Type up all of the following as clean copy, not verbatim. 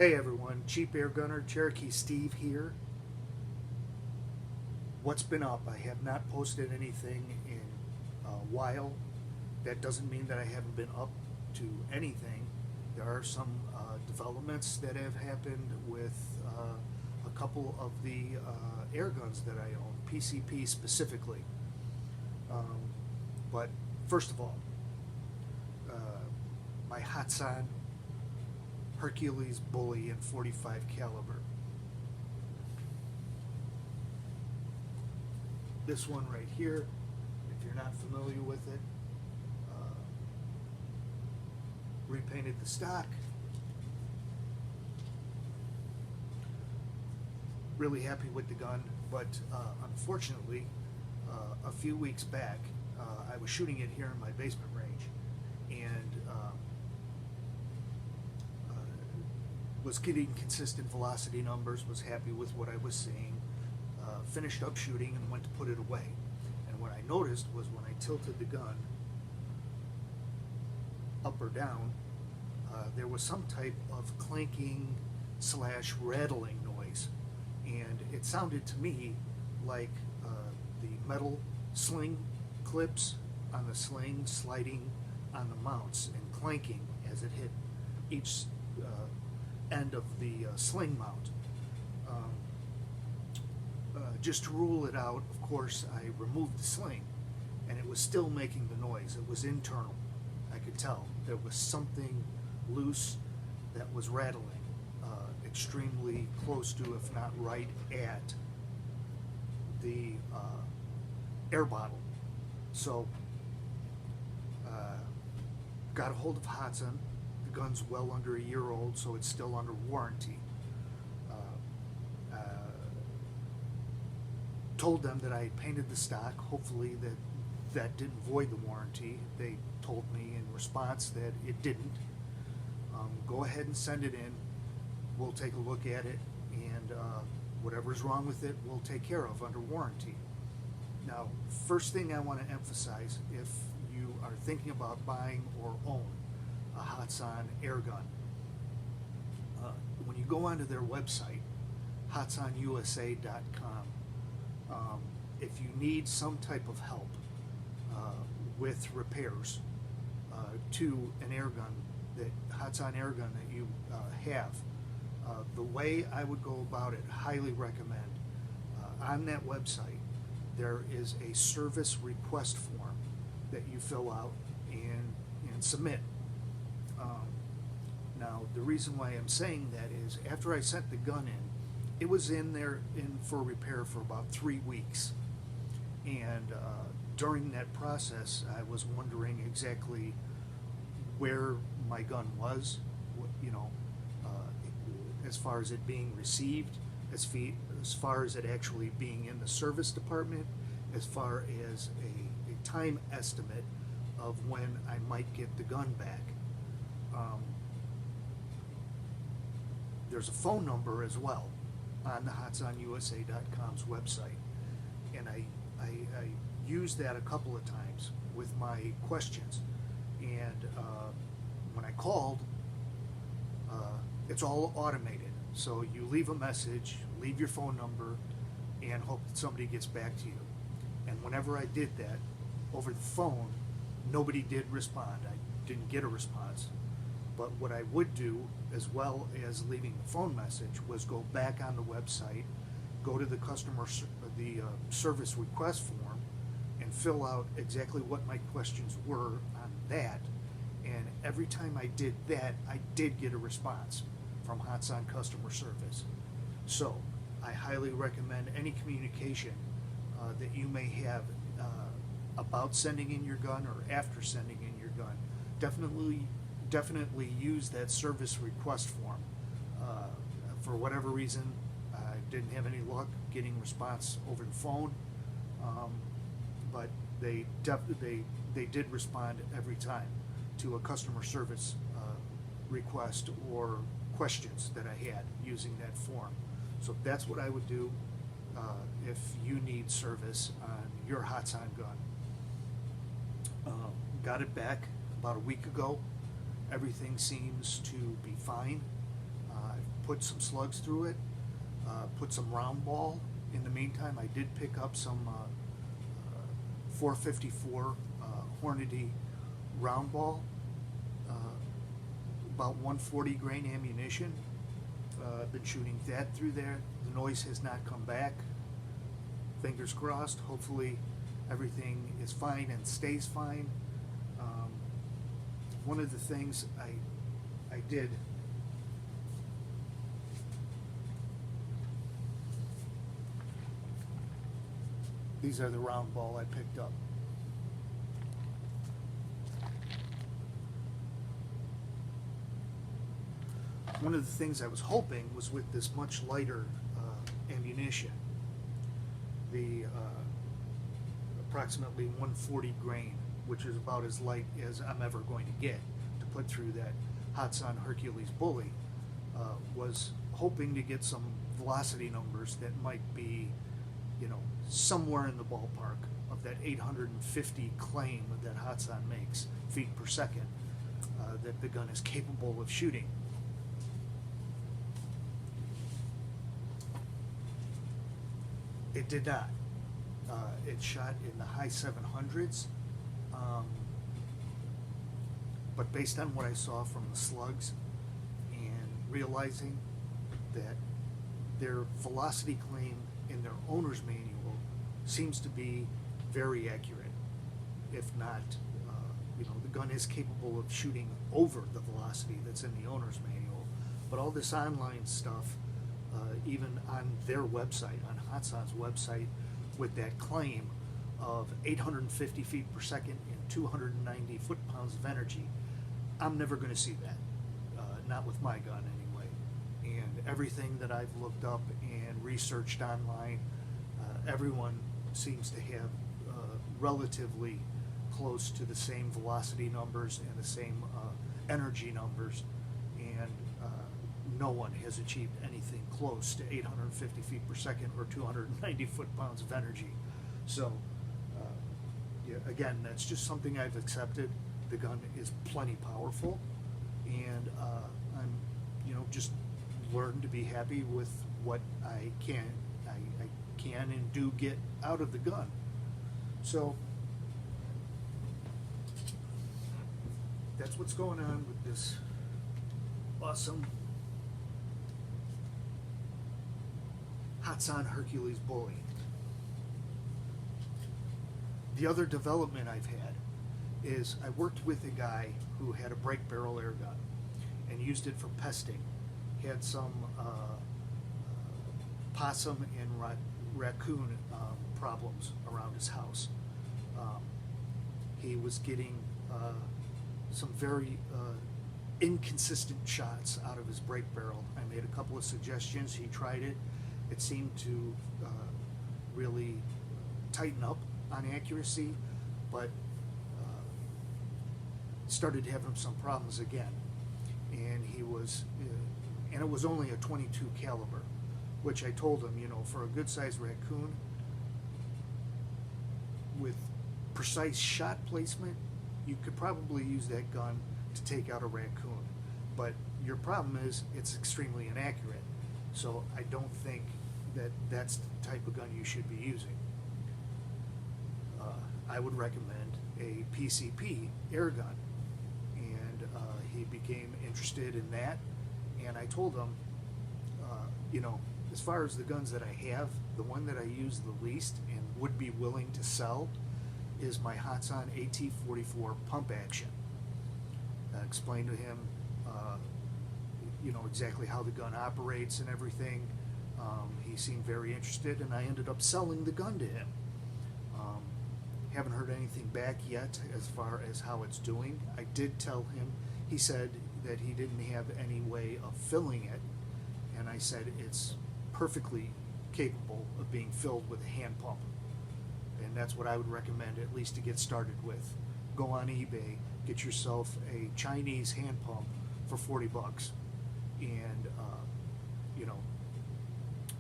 Hey everyone, Cheap Air Gunner, Cherokee Steve here. What's been up? I have not posted anything in a while. That doesn't mean that I haven't been up to anything. There are some developments that have happened with a couple of the airguns that I own, PCP specifically. But first of all, uh, my Hatsan Hercules Bully in 45 caliber. This one right here, if you're not familiar with it, repainted the stock. Really happy with the gun, but unfortunately, a few weeks back, I was shooting it here in my basement range, and was getting consistent velocity numbers, was happy with what I was seeing, finished up shooting and went to put it away. And what I noticed was when I tilted the gun up or down, there was some type of clanking slash rattling noise. And it sounded to me like the metal sling clips on the sling sliding on the mounts and clanking as it hit each end of the sling mount. Just to rule it out, of course, I removed the sling, and it was still making the noise. It was internal. I could tell there was something loose that was rattling, extremely close to, if not right at, the air bottle. So, got a hold of Hatsan. The gun's well under a year old, so it's still under warranty. Told them that I had painted the stock. Hopefully that didn't void the warranty. They told me in response that it didn't. Go ahead and send it in. We'll take a look at it, and whatever's wrong with it, we'll take care of under warranty. Now, first thing I want to emphasize, if you are thinking about buying or own a Hatsan airgun, when you go onto their website, hatsanusa.com, if you need some type of help with repairs to an airgun, that Hatsan airgun that you have, the way I would go about it, highly recommend, on that website there is a service request form that you fill out and submit. Now, the reason why I'm saying that is after I sent the gun in, it was in for repair for about 3 weeks, and during that process I was wondering exactly where my gun was, as far as it being received, as far as it actually being in the service department, as far as a time estimate of when I might get the gun back. There's a phone number as well on the hatsanusa.com's website, and I used that a couple of times with my questions, and when I called, it's all automated, so you leave a message, leave your phone number, and hope that somebody gets back to you. And whenever I did that over the phone, nobody did respond. I didn't get a response. But what I would do, as well as leaving the phone message, was go back on the website, go to the service request form, and fill out exactly what my questions were on that. And every time I did that, I did get a response from Hatsan customer service. So I highly recommend any communication that you may have about sending in your gun or after sending in your gun. Definitely use that service request form. For whatever reason, I didn't have any luck getting response over the phone, but they did respond every time to a customer service request or questions that I had using that form. So that's what I would do if you need service on your Hatsan gun. Got it back about a week ago. Everything seems to be fine. put some slugs through it, put some round ball. In the meantime, I did pick up some 454 Hornady round ball, about 140 grain ammunition. I've been shooting that through there. The noise has not come back. Fingers crossed. Hopefully everything is fine and stays fine. One of the things I did, these are the round ball I picked up. One of the things I was hoping was with this much lighter ammunition, the approximately 140 grain, which is about as light as I'm ever going to get to put through that Side Hercules bully, was hoping to get some velocity numbers that might be, somewhere in the ballpark of that 850 claim that Hatsan makes, feet per second, that the gun is capable of shooting. It did not. It shot in the high 700s, but based on what I saw from the slugs and realizing that their velocity claim in their owner's manual seems to be very accurate, if not, the gun is capable of shooting over the velocity that's in the owner's manual, but all this online stuff, even on their website, on Hatsan's website, with that claim of 850 feet per second and 290 foot-pounds of energy, I'm never going to see that, not with my gun anyway. And everything that I've looked up and researched online, everyone seems to have relatively close to the same velocity numbers and the same energy numbers, and no one has achieved anything close to 850 feet per second or 290 foot-pounds of energy. So, again, that's just something I've accepted. The gun is plenty powerful, and I'm, just learn to be happy with what I can and do get out of the gun. So that's what's going on with this awesome Side Hercules bully. The other development I've had is I worked with a guy who had a break barrel air gun and used it for pesting. He had some possum and raccoon problems around his house. He was getting some very inconsistent shots out of his break barrel. I made a couple of suggestions. He tried it. It seemed to really tighten up on accuracy, but started having some problems again. And he was, and it was only a 22 caliber, which I told him, for a good-sized raccoon, with precise shot placement, you could probably use that gun to take out a raccoon. But your problem is it's extremely inaccurate. So I don't think that that's the type of gun you should be using. I would recommend a PCP air gun. And he became interested in that. And I told him, as far as the guns that I have, the one that I use the least and would be willing to sell is my Hatsan AT-44 pump action. I explained to him, exactly how the gun operates and everything. He seemed very interested, and I ended up selling the gun to him. Haven't heard anything back yet as far as how it's doing. I did tell him, he said that he didn't have any way of filling it, and I said it's perfectly capable of being filled with a hand pump. And that's what I would recommend, at least to get started with. Go on eBay, get yourself a Chinese hand pump for 40 bucks. And,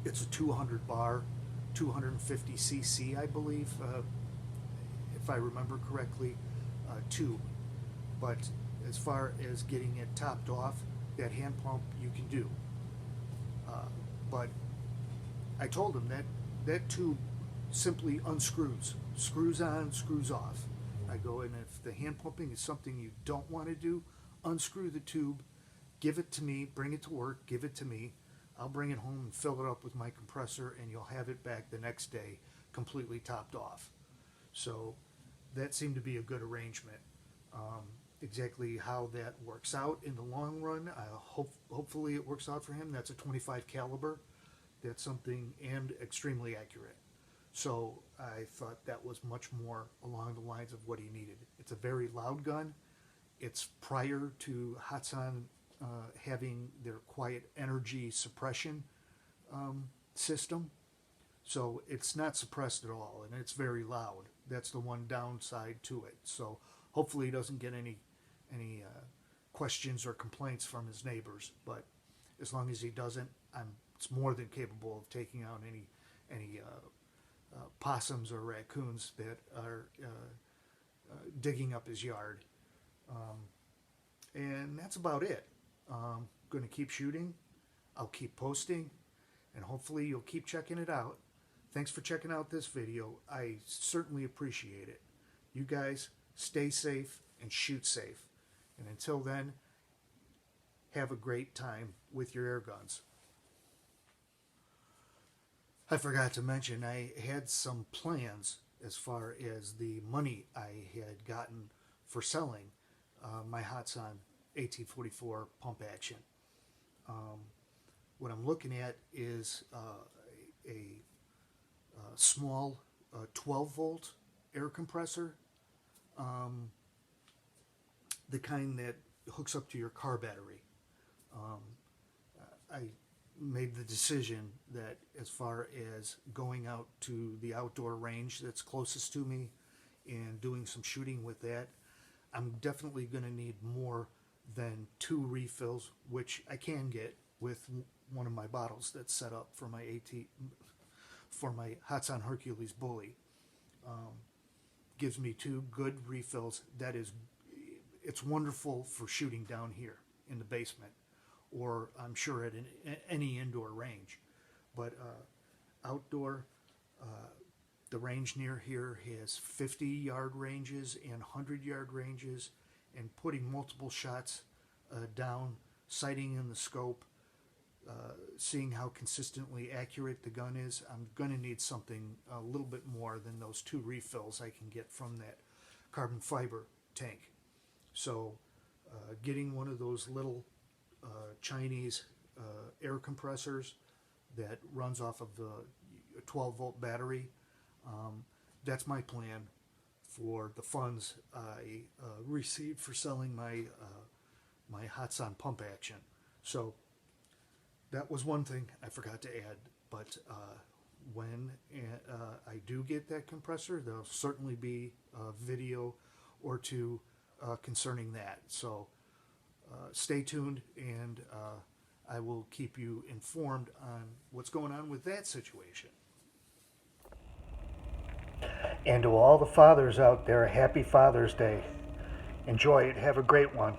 it's a 200 bar, 250 cc, I believe, if I remember correctly, tube. But as far as getting it topped off, that hand pump you can do. But I told him that that tube simply unscrews, screws on, screws off. I go, and if the hand pumping is something you don't want to do, unscrew the tube, give it to me, bring it to work, give it to me. I'll bring it home and fill it up with my compressor, and you'll have it back the next day completely topped off. So that seemed to be a good arrangement. Exactly how that works out in the long run, hopefully it works out for him. That's a 25 caliber. That's something, and extremely accurate. So I thought that was much more along the lines of what he needed. It's a very loud gun. It's prior to Hatsan having their quiet energy suppression system. So it's not suppressed at all, and it's very loud. That's the one downside to it. So hopefully he doesn't get any questions or complaints from his neighbors. But as long as he doesn't, it's more than capable of taking out any possums or raccoons that are digging up his yard. And that's about it. Going to keep shooting. I'll keep posting, and hopefully you'll keep checking it out. Thanks for checking out this video. I certainly appreciate it. You guys stay safe and shoot safe. And until then, have a great time with your air guns. I forgot to mention, I had some plans as far as the money I had gotten for selling my Hatsan AT-44 pump action. What I'm looking at is a small 12-volt air compressor, the kind that hooks up to your car battery. I made the decision that as far as going out to the outdoor range that's closest to me and doing some shooting with that, I'm definitely going to need more than 2 refills, which I can get with one of my bottles that's set up for my Side Hercules bully. Gives me 2 good refills. It's wonderful for shooting down here in the basement, or I'm sure at any indoor range. But outdoor, the range near here has 50-yard ranges and 100-yard ranges, and putting multiple shots down, sighting in the scope, seeing how consistently accurate the gun is, I'm going to need something a little bit more than those 2 refills I can get from that carbon fiber tank. So getting one of those little Chinese air compressors that runs off of a 12-volt battery, that's my plan for the funds I received for selling my my Hatsan pump action. So that was one thing I forgot to add. But when I do get that compressor, there'll certainly be a video or 2 concerning that. So stay tuned, and I will keep you informed on what's going on with that situation. And to all the fathers out there, happy Father's Day. Enjoy it. Have a great one.